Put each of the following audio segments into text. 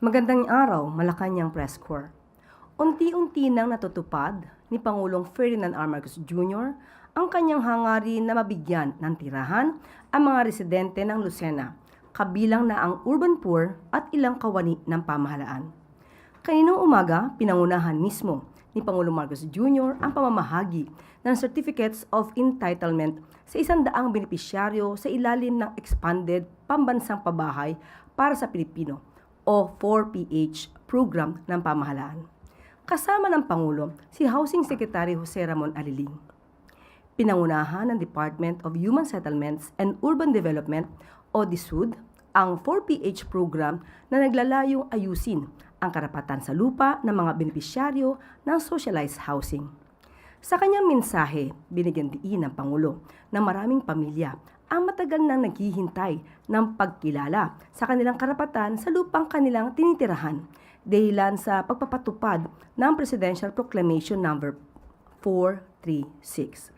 Magandang araw, Malacanang Press Corps. Unti-unti nang natutupad ni Pangulong Ferdinand R. Marcos Jr. ang kanyang hangarin na mabigyan ng tirahan ang mga residente ng Lucena, kabilang na ang urban poor at ilang kawani ng pamahalaan. Kaninang umaga, pinangunahan mismo ni Pangulong Marcos Jr. ang pamamahagi ng Certificates of Entitlement sa 100 benepisyaryo sa ilalim ng Expanded Pambansang Pabahay para sa Pilipino o 4PH program ng pamahalaan. Kasama ng Pangulo si Housing Secretary Jose Ramon Aliling. Pinangunahan ng Department of Human Settlements and Urban Development o DSUD ang 4PH program na naglalayong ayusin ang karapatan sa lupa ng mga benepisyaryo ng socialized housing. Sa kanyang mensahe, binigyan diin ng Pangulo na maraming pamilya ang matagal nang naghihintay ng pagkilala sa kanilang karapatan sa lupang kanilang tinitirahan dahilan sa pagpapatupad ng Presidential Proclamation No. 436.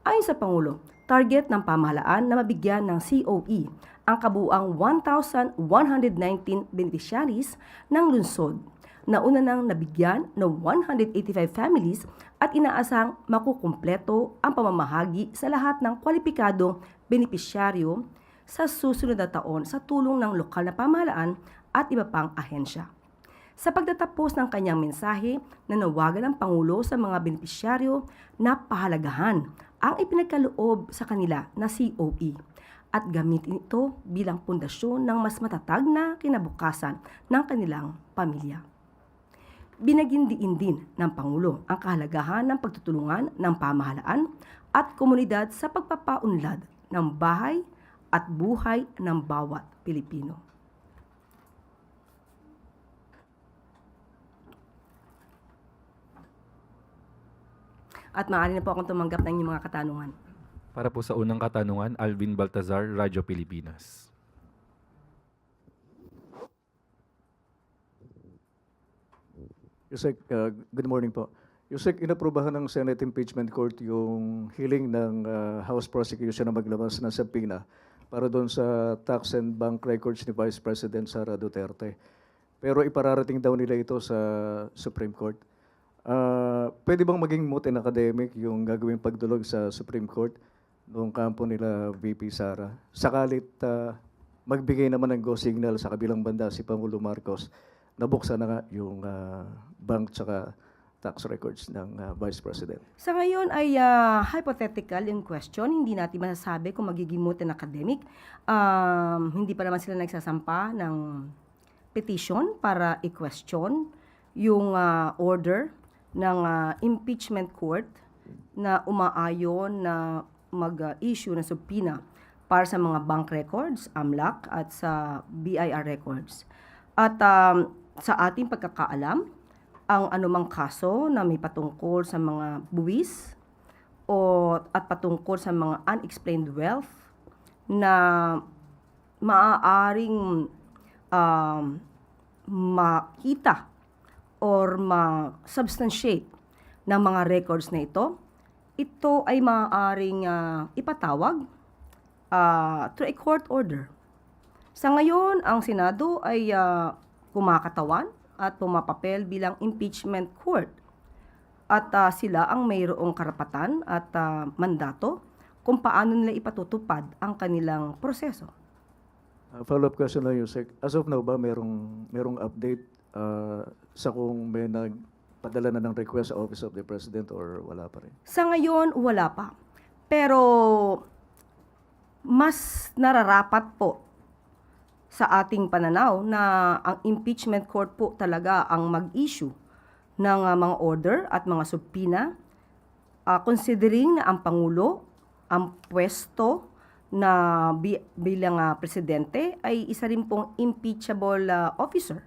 Ayon sa Pangulo, target ng pamahalaan na mabigyan ng COE ang kabuuang 1,119 beneficiaries ng lungsod na una nang nabigyan ng 185 families at inaasang makukumpleto ang pamamahagi sa lahat ng kwalipikadong benepisyaryo sa susunod na taon sa tulong ng lokal na pamahalaan at iba pang ahensya. Sa pagtatapos ng kanyang mensahe, nanawagan ng Pangulo sa mga benepisyaryo na pahalagahan ang ipinagkaloob sa kanila na COE at gamitin ito bilang pundasyon ng mas matatag na kinabukasan ng kanilang pamilya. Binagindiin din ng Pangulo ang kahalagahan ng pagtutulungan ng pamahalaan at komunidad sa pagpapaunlad ng bahay at buhay ng bawat Pilipino. At maaari na po akong tumanggap ng inyong mga katanungan. Para po sa unang katanungan, Alvin Baltazar, Radyo Pilipinas. Yusek, good morning po. Yusek, inaprubahan ng Senate Impeachment Court yung hiling ng House Prosecution na maglabas ng subpoena para doon sa tax and bank records ni Vice President Sara Duterte. Pero ipararating daw nila ito sa Supreme Court. Pwede bang maging moot and academic yung gagawing pagdulog sa Supreme Court noong kampo nila VP Sara? Sakalit magbigay naman ng go signal sa kabilang banda si Pangulo Marcos, nabuksan na nga yung bank tsaka tax records ng Vice President. Sa ngayon ay hypothetical yung question. Hindi natin masasabi kung magiging moot and academic. Hindi pa naman sila nagsasampa ng petition para i-question yung order ng impeachment court na umaayon na mag-issue ng subpoena para sa mga bank records, AMLAC, at sa BIR records. At sa ating pagkakaalam, ang anumang kaso na may patungkol sa mga buwis at patungkol sa mga unexplained wealth na maaaring makita or ma-substantiate ng mga records na ito ay maaaring ipatawag through a court order. Sa ngayon, ang Senado ay kumakatawan at pumapapel bilang impeachment court. At sila ang mayroong karapatan at mandato kung paano nila ipatutupad ang kanilang proseso. Follow-up question lang, Yusek. As of now ba merong update sa kung may nagpadala na ng request sa Office of the President or wala pa rin? Sa ngayon, wala pa. Pero mas nararapat po sa ating pananaw na ang impeachment court po talaga ang mag-issue ng mga order at mga subpoena, considering na ang Pangulo, ang pwesto na bilang presidente ay isa rin pong impeachable officer.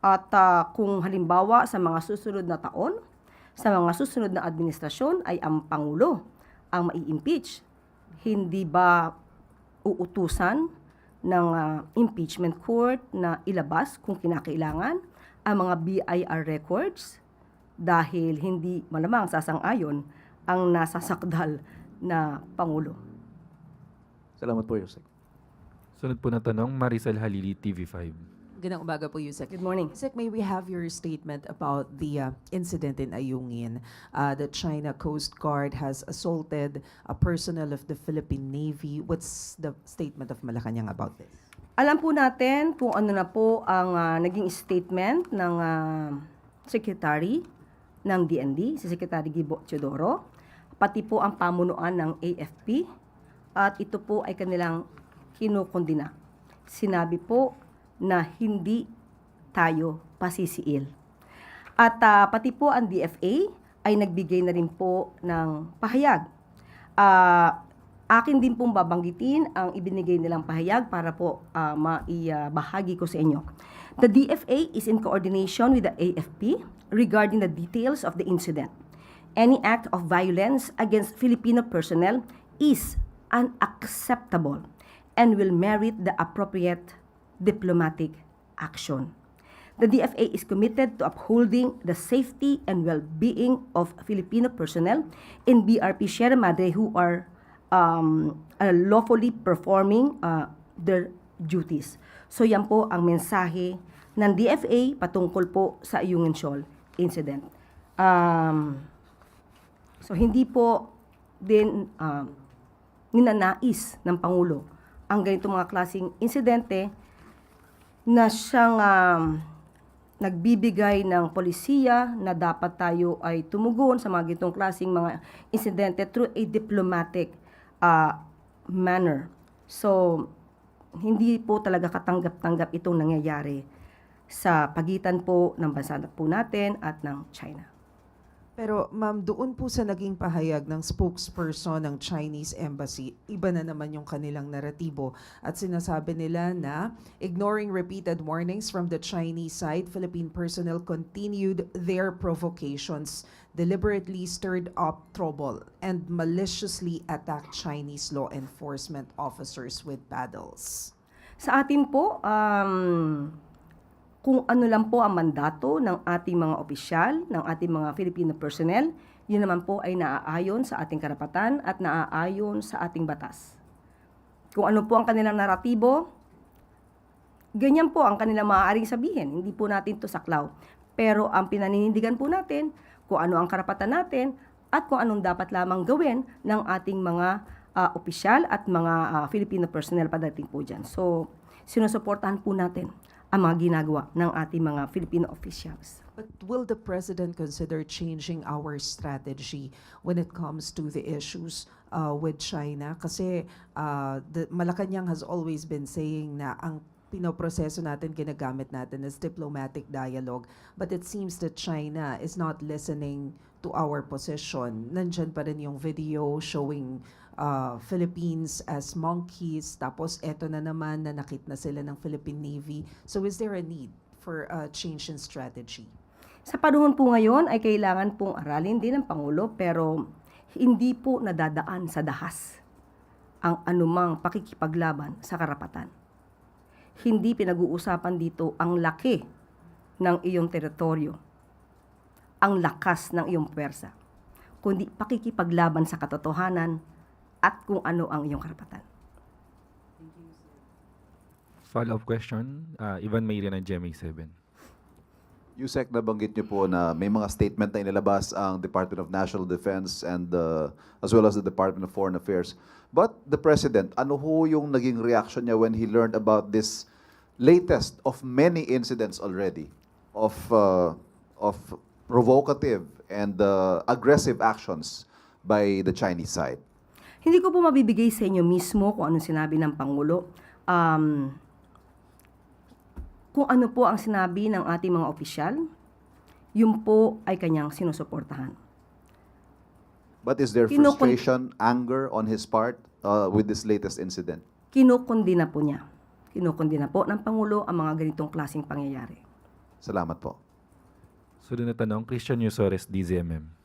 At kung halimbawa sa mga susunod na taon, sa mga susunod na administrasyon ay ang Pangulo ang mai-impeach, hindi ba uutusan ng impeachment court na ilabas kung kinakailangan ang mga BIR records dahil hindi malamang sasang-ayon ang nasasakdal na Pangulo? Salamat po, Yusek. Sunod po na tanong, Maricel Halili, TV5. Gandang umaga po, Yusek. Good morning. Yusek, may we have your statement about the incident in Ayungin that China Coast Guard has assaulted a personnel of the Philippine Navy. What's the statement of Malacanang about this? Alam po natin kung ano na po ang naging statement ng Secretary ng DND, si Secretary Gibo Teodoro, pati po ang pamunuan ng AFP, at ito po ay kanilang kinukondina. Sinabi po na hindi tayo pasisiil. At pati po ang DFA ay nagbigay na rin po ng pahayag. Akin din pong babanggitin ang ibinigay nilang pahayag para po maibahagi ko sa inyo. The DFA is in coordination with the AFP regarding the details of the incident. Any act of violence against Filipino personnel is unacceptable and will merit the appropriate diplomatic action. The DFA is committed to upholding the safety and well-being of Filipino personnel in BRP Sierra Madre who are lawfully performing their duties. So yan po ang mensahe ng DFA patungkol po sa Ayungin Shoal incident. So hindi po din ninanais ng Pangulo ang ganitong mga klaseng insidente na siyang nagbibigay ng polisiya na dapat tayo ay tumugon sa mga ganitong klaseng mga insidente through a diplomatic manner. So, hindi po talaga katanggap-tanggap itong nangyayari sa pagitan po ng bansa po natin at ng China. Pero ma'am, doon po sa naging pahayag ng spokesperson ng Chinese Embassy, iba na naman yung kanilang naratibo. At sinasabi nila na ignoring repeated warnings from the Chinese side, Philippine personnel continued their provocations, deliberately stirred up trouble, and maliciously attacked Chinese law enforcement officers with paddles. Sa atin po, kung ano lang po ang mandato ng ating mga opisyal, ng ating mga Filipino personnel, yun naman po ay naaayon sa ating karapatan at naaayon sa ating batas. Kung ano po ang kanilang naratibo, ganyan po ang kanilang maaaring sabihin. Hindi po natin to saklaw. Pero ang pinaninindigan po natin, kung ano ang karapatan natin at kung anong dapat lamang gawin ng ating mga opisyal at mga Filipino personnel padating po dyan. So, sinusuportahan po natin ang mga ginagawa ng ating mga Filipino officials. But will the President consider changing our strategy when it comes to the issues with China? Kasi the Malacanang has always been saying na ang pinoproseso natin, ginagamit natin is diplomatic dialogue. But it seems that China is not listening to our position. Nandyan pa rin yung video showing Philippines as monkeys, tapos eto na naman nanakit na sila ng Philippine Navy. So is there a need for a change in strategy? Sa panahon po ngayon ay kailangan pong aralin din ng Pangulo pero hindi po nadadaan sa dahas ang anumang pakikipaglaban sa karapatan. Hindi pinag-uusapan dito ang laki ng iyong teritoryo, ang lakas ng iyong puwersa, kundi pakikipaglaban sa katotohanan at kung ano ang iyong karapatan. Follow-up question, Ivan Mayria ng GMA7. Yusek, nabanggit niyo po na may mga statement na inilabas ang Department of National Defense and as well as the Department of Foreign Affairs. But the President, ano ho yung naging reaction niya when he learned about this latest of many incidents already of provocative and aggressive actions by the Chinese side? Hindi ko po mabibigay sa inyo mismo kung anong sinabi ng Pangulo. Kung ano po ang sinabi ng ating mga opisyal, yun po ay kanyang sinusuportahan. But is there frustration, anger on his part with this latest incident? Kinukundina po niya. Kinukundina po ng Pangulo ang mga ganitong klaseng pangyayari. Salamat po. Sunod na tanong, Christian Yusores, DZMM.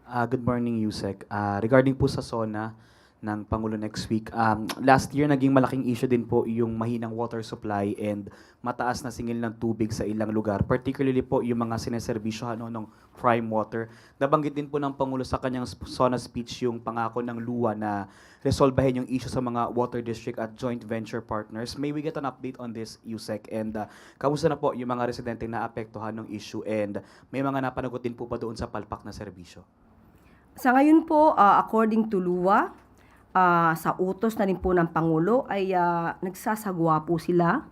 Good morning, Yusek. Regarding po sa SONA, ng Pangulo next week. Last year, naging malaking issue din po yung mahinang water supply and mataas na singil ng tubig sa ilang lugar. Particularly po yung mga sineserbisyohan ng prime water. Nabanggit din po ng Pangulo sa kanyang SONA speech yung pangako ng luwa na resolbahin yung issue sa mga water district at joint venture partners. May we get an update on this, Yusek? And kamusta na po yung mga residente na apektuhan ng issue and may mga napanagot din po pa doon sa palpak na serbisyo? Sa ngayon po, according to LUWA, sa utos na rin po ng Pangulo ay nagsasagawa po sila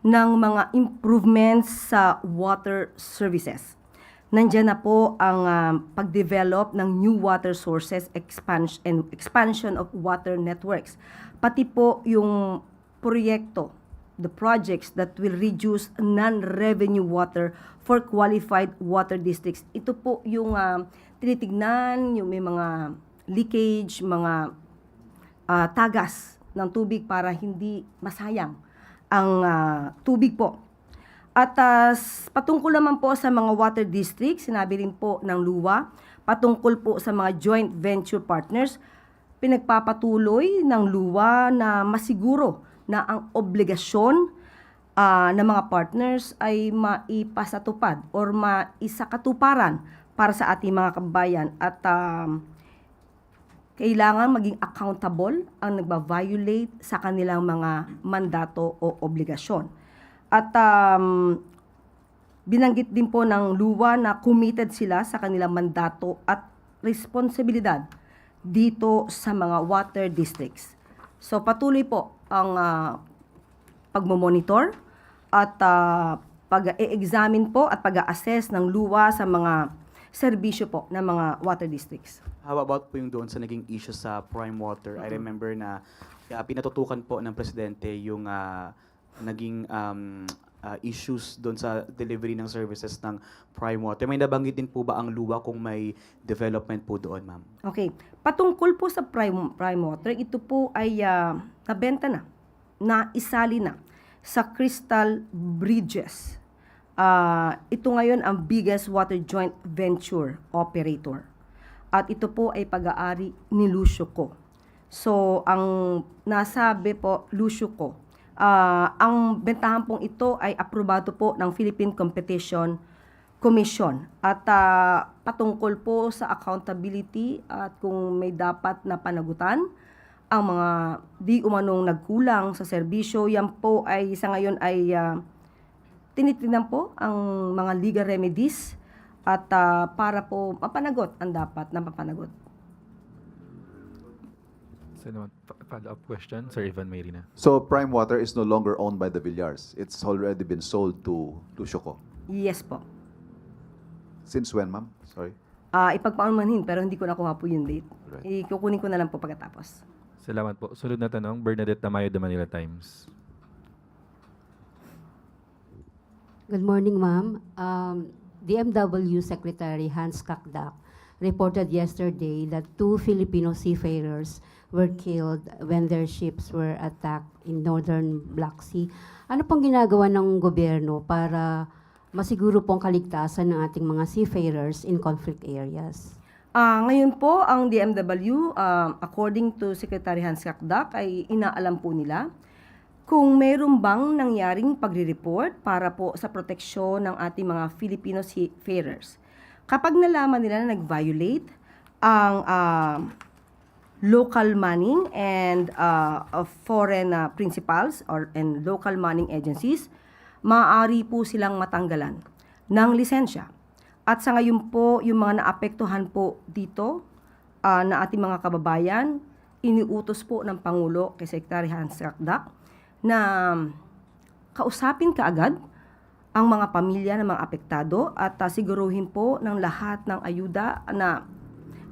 ng mga improvements sa water services. Nandiyan na po ang pag-develop ng new water sources, expansion of water networks. Pati po yung proyekto, the projects that will reduce non-revenue water for qualified water districts. Ito po yung tinitignan, yung may mga leakage, mga tagas ng tubig para hindi masayang ang tubig po. At patungkol naman po sa mga water districts, sinabi rin po ng LUWA, patungkol po sa mga joint venture partners, pinagpapatuloy ng LUWA na masiguro na ang obligasyon ng mga partners ay maipasatupad or maisakatuparan para sa ating mga kababayan at kailangan maging accountable ang nagba-violate sa kanilang mga mandato o obligasyon. At binanggit din po ng LUWA na committed sila sa kanilang mandato at responsibilidad dito sa mga water districts. So patuloy po ang pagmomonitor at pag-e-examine po at pag-assess ng LUWA sa mga serbisyo po ng mga water districts. How about po yung doon sa naging issue sa prime water? I remember na pinatutukan po ng Presidente yung naging issues doon sa delivery ng services ng prime water. May nabanggit din po ba ang LUWA kung may development po doon, ma'am? Okay. Patungkol po sa prime water, ito po ay nabenta na, naisali na sa Crystal Bridges. Ito ngayon ang biggest water joint venture operator. At ito po ay pag-aari ni Lucio Co. So, ang nasabi po, Lucio Co, ang bentahan pong ito ay aprobado po ng Philippine Competition Commission. At patungkol po sa accountability at kung may dapat na panagutan, ang mga di umanong nagkulang sa serbisyo, yan po ay sa ngayon ay tinitingnan po ang mga legal remedies at para po mapanagot ang dapat na mapanagot. So, follow-up question, Sir Ivan Mayrina. So prime water is no longer owned by the Villars. It's already been sold to Shoko. Yes po. Since when, ma'am? Sorry. Ipagpaumanhin pero hindi ko nakuha po yung date. Right. Ikukunin ko na lang po pagkatapos. Salamat po. Sunod na tanong, Bernadette Tamayo, The Manila Times. Good morning, ma'am. DMW Secretary Hans Kakdak reported yesterday that 2 Filipino seafarers were killed when their ships were attacked in northern Black Sea. Ano pong ginagawa ng gobyerno para masiguro pong kaligtasan ng ating mga seafarers in conflict areas? Ngayon po, ang DMW, according to Secretary Hans Kakdak, ay inaalam po nila kung mayroon bang nangyaring pagre-report para po sa proteksyon ng ating mga Filipino seafarers. Kapag nalaman nila na nag-violate ang local manning and foreign principals and local manning agencies, maaari po silang matanggalan ng lisensya. At sa ngayon po, yung mga naapektuhan po dito na ating mga kababayan, iniutos po ng Pangulo kay Secretary Hans Kakdak na kausapin kaagad ang mga pamilya ng mga apektado at siguruhin po ng lahat ng ayuda na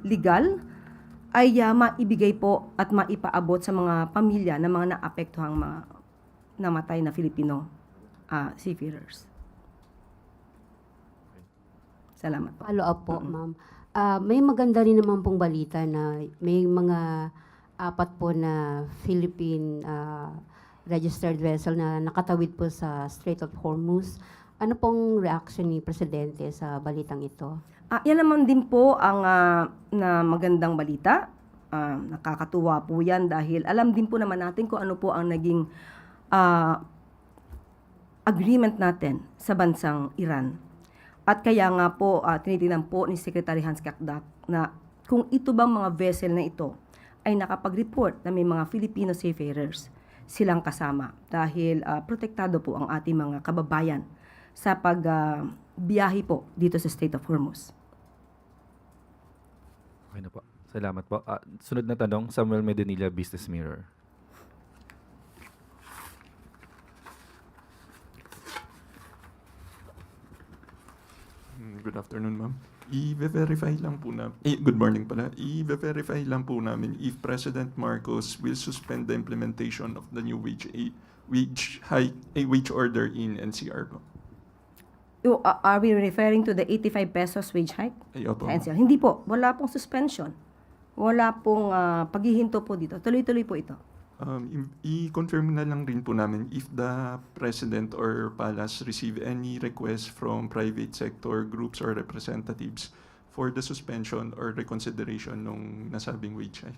legal ay maibigay po at maipaabot sa mga pamilya ng mga naapektuhang mga namatay na Filipino seafarers. Salamat po. Follow up po, ma'am. May maganda rin naman pong balita na may mga 4 po na Philippine registered vessel na nakatawid po sa Strait of Hormuz. Ano pong reaction ni Presidente sa balitang ito? Yan naman din po ang na magandang balita Nakakatuwa po yan dahil alam din po naman natin kung ano po ang naging agreement natin sa bansang Iran. At kaya nga po, tinitingnan po ni Secretary Hans Kakdak na kung ito bang mga vessel na ito ay nakapag-report na may mga Filipino seafarers silang kasama dahil protektado po ang ating mga kababayan sa pagbiyahe po dito sa State of Hormuz. Okay na po. Salamat po. Sunod na tanong, Samuel Medinilla, Business Mirror. Good afternoon, ma'am. I-verify lang po na, good morning pala. I-verify lang po namin if President Marcos will suspend the implementation of the new wage order in NCR po. Are we referring to the 85 pesos wage hike? Ay, opo. Sa NCR? Hindi po. Wala pong suspension. Wala pong paghihinto po dito. Tuloy-tuloy po ito. I-confirm na lang rin po namin if the President or Palace receive any request from private sector groups or representatives for the suspension or reconsideration ng nasabing wage hike.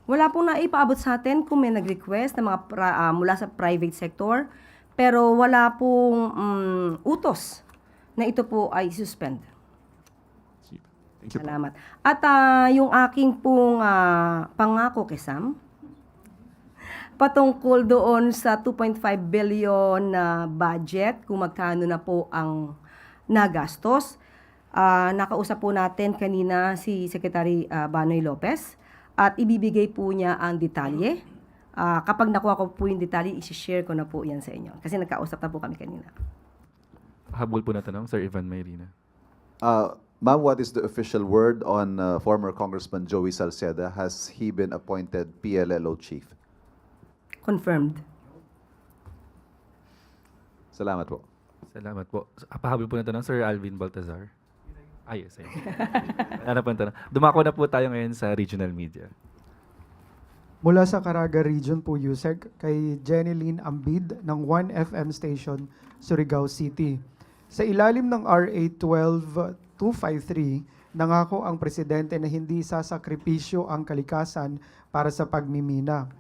Wala pong naipaabot sa atin kung may nag-request na mga mula sa private sector, pero wala pong utos na ito po ay suspend. Thank you po. Salamat. At yung aking pong pangako kay Sam, patungkol doon sa 2.5 billion na budget, kung magkano na po ang nagastos. Nakausap po natin kanina si Secretary Banoy Lopez at ibibigay po niya ang detalye. Kapag nakuha ko po yung detalye, isi-share ko na po yan sa inyo. Kasi nagkausap na po kami kanina. Habol po na tanong, Sir Ivan Mayrina. Ma'am, what is the official word on former Congressman Joey Salceda? Has he been appointed PLLO chief? Confirmed. Salamat po. Salamat po. Pahabol po na tanong, Sir Alvin Baltazar. Yes. Ano po ang tanong? Dumako na po tayo ngayon sa regional media. Mula sa Caraga Region po, Yusek, kay Jeneline Ambid ng 1FM station, Surigao City. Sa ilalim ng RA 12253, nangako ang presidente na hindi sasakripisyo ang kalikasan para sa pagmimina.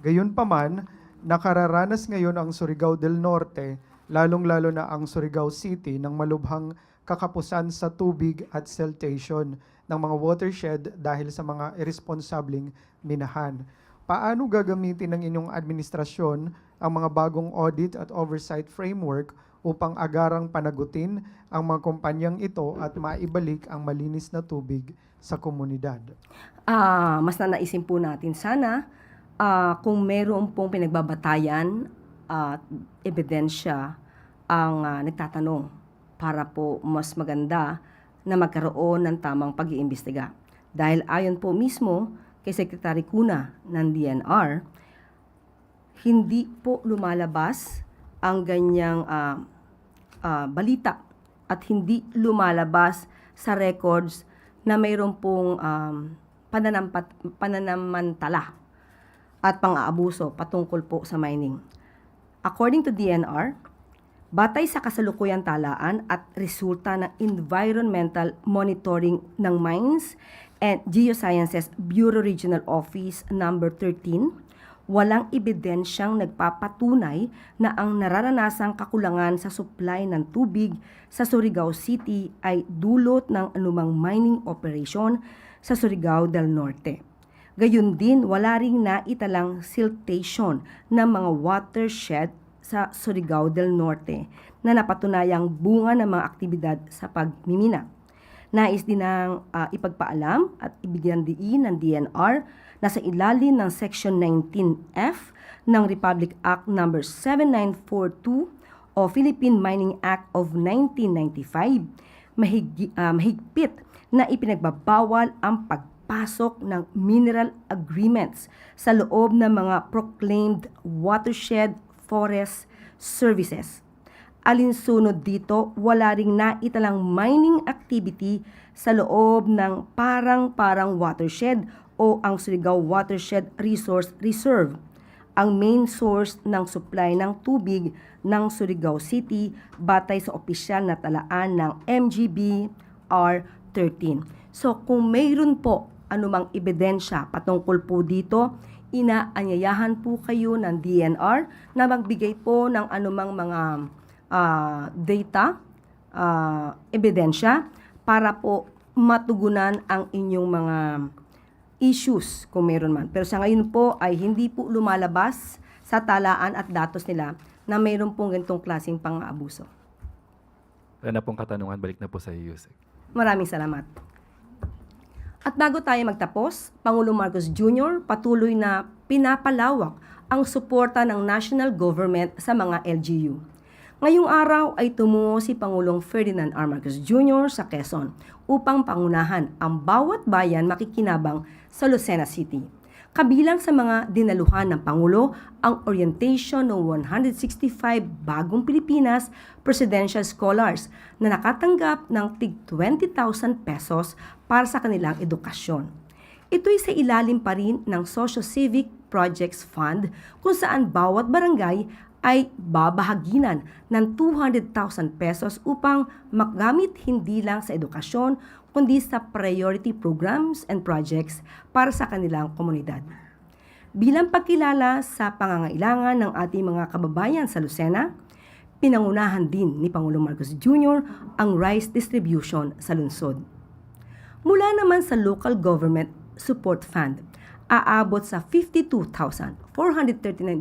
Gayunpaman, nakararanas ngayon ang Surigao del Norte, lalong-lalo na ang Surigao City ng malubhang kakapusan sa tubig at siltation ng mga watershed dahil sa mga irresponsableng minahan. Paano gagamitin ng inyong administrasyon ang mga bagong audit at oversight framework upang agarang panagutin ang mga kumpanyang ito at maibalik ang malinis na tubig sa komunidad? Mas nanaisin po natin sana kung meron pong pinagbabatayan at ebidensya ang nagtatanong para po mas maganda na magkaroon ng tamang pag-iimbestiga. Dahil ayon po mismo kay Secretary Cuna ng DNR, hindi po lumalabas ang ganyang balita at hindi lumalabas sa records na mayroon pong pananamantala at pang-aabuso patungkol po sa mining. According to DNR, batay sa kasalukuyang talaan at resulta ng Environmental Monitoring ng Mines and Geosciences Bureau Regional Office number 13, walang ebidensyang nagpapatunay na ang nararanasang kakulangan sa supply ng tubig sa Surigao City ay dulot ng anumang mining operation sa Surigao del Norte. Gayun din, wala ring naitalang siltation ng mga watershed sa Surigao del Norte na napatunayang bunga ng mga aktibidad sa pagmimina. Nais din ng ipagpaalam at ibigyan diin ng DNR na sa ilalim ng Section 19F ng Republic Act No. 7942 o Philippine Mining Act of 1995, mahigpit na ipinagbabawal ang pagpasok ng mineral agreements sa loob ng mga proclaimed watershed forest services. Alinsunod dito, wala ring naitalang mining activity sa loob ng parang-parang watershed o ang Surigao Watershed Resource Reserve, ang main source ng supply ng tubig ng Surigao City batay sa opisyal na talaan ng MGB R13. So kung mayroon po anumang ebidensya patungkol po dito, inaanyayahan po kayo ng DNR na magbigay po ng anumang mga data, ebidensya para po matugunan ang inyong mga issues kung meron man. Pero sa ngayon po ay hindi po lumalabas sa talaan at datos nila na mayroon pong ganitong klaseng pang-aabuso. Wala na pong katanungan, balik na po sa Yusek. Maraming salamat. At bago tayo magtapos, Pangulong Marcos Jr. patuloy na pinapalawak ang suporta ng national government sa mga LGU. Ngayong araw ay tumungo si Pangulong Ferdinand R. Marcos Jr. sa Quezon upang pangunahan ang bawat bayan makikinabang sa Lucena City. Kabilang sa mga dinaluhan ng Pangulo ang orientation ng 165 bagong Pilipinas Presidential Scholars na nakatanggap ng tig 20,000 pesos para sa kanilang edukasyon. Ito'y sa ilalim pa rin ng Socio-Civic Projects Fund kung saan bawat barangay ay babahaginan ng 200,000 pesos upang magamit hindi lang sa edukasyon, kundi sa priority programs and projects para sa kanilang komunidad. Bilang pagkilala sa pangangailangan ng ating mga kababayan sa Lucena, pinangunahan din ni Pangulong Marcos Jr. ang rice distribution sa lungsod. Mula naman sa Local Government Support Fund, aabot sa 52,439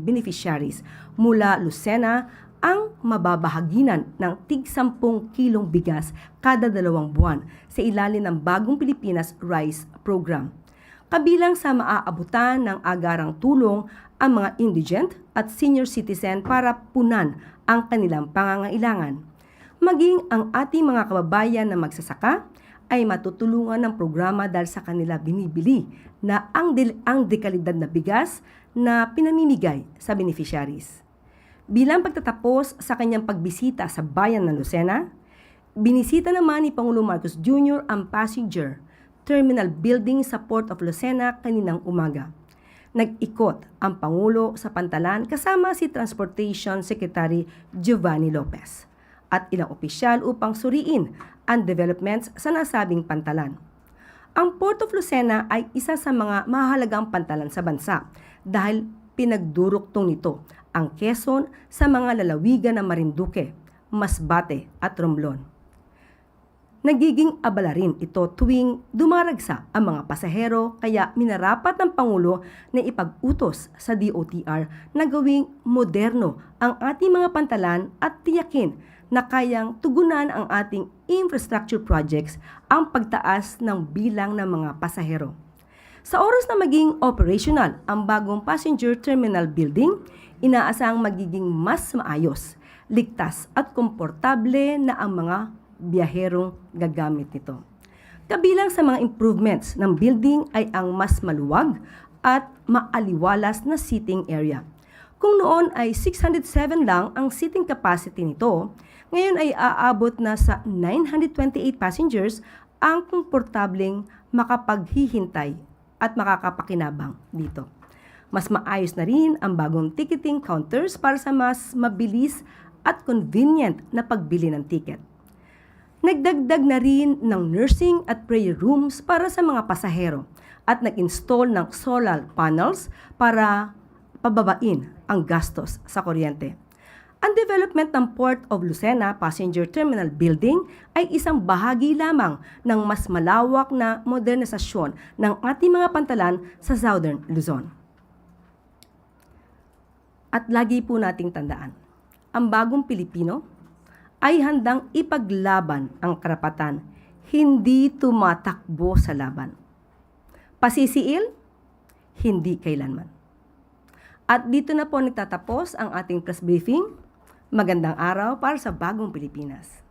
beneficiaries mula Lucena ang mababahaginan ng tig 10 kilong bigas kada 2 buwan sa ilalim ng Bagong Pilipinas Rice Program. Kabilang sa maaabutan ng agarang tulong ang mga indigent at senior citizen para punan ang kanilang pangangailangan. Maging ang ating mga kababayan na magsasaka ay matutulungan ng programa dahil sa kanila binibili na ang dekalidad na bigas na pinamimigay sa beneficiaries. Bilang pagtatapos sa kanyang pagbisita sa bayan ng Lucena, binisita naman ni Pangulong Marcos Jr. ang passenger terminal building sa Port of Lucena kaninang umaga. Nag-ikot ang Pangulo sa Pantalan kasama si Transportation Secretary Giovanni Lopez at ilang opisyal upang suriin ang developments sa nasabing pantalan. Ang Port of Lucena ay isa sa mga mahalagang pantalan sa bansa dahil pinagduruktong nito ang Quezon sa mga lalawigan ng Marinduque, Masbate at Romblon. Nagiging abala rin ito tuwing dumaragsa ang mga pasahero kaya minarapat ng Pangulo na ipag-utos sa DOTR na gawing moderno ang ating mga pantalan at tiyakin na kayang tugunan ang ating infrastructure projects ang pagtaas ng bilang ng mga pasahero. Sa oras na maging operational ang bagong passenger terminal building, inaasahang magiging mas maayos, ligtas at komportable na ang mga biyaherong gagamit nito. Kabilang sa mga improvements ng building ay ang mas maluwag at maaliwalas na seating area. Kung noon ay 607 lang ang seating capacity nito, ngayon ay aabot na sa 928 passengers ang komportableng makapaghihintay at makakapakinabang dito. Mas maayos na rin ang bagong ticketing counters para sa mas mabilis at convenient na pagbili ng ticket. Nagdagdag na rin ng nursing at prayer rooms para sa mga pasahero at nag-install ng solar panels para pababain ang gastos sa kuryente. Ang development ng Port of Lucena Passenger Terminal Building ay isang bahagi lamang ng mas malawak na modernisasyon ng ating mga pantalan sa Southern Luzon. At lagi po nating tandaan, ang bagong Pilipino ay handang ipaglaban ang karapatan, hindi tumatakbo sa laban. Pasisiil, hindi kailanman. At dito na po nagtatapos ang ating press briefing. Magandang araw para sa bagong Pilipinas.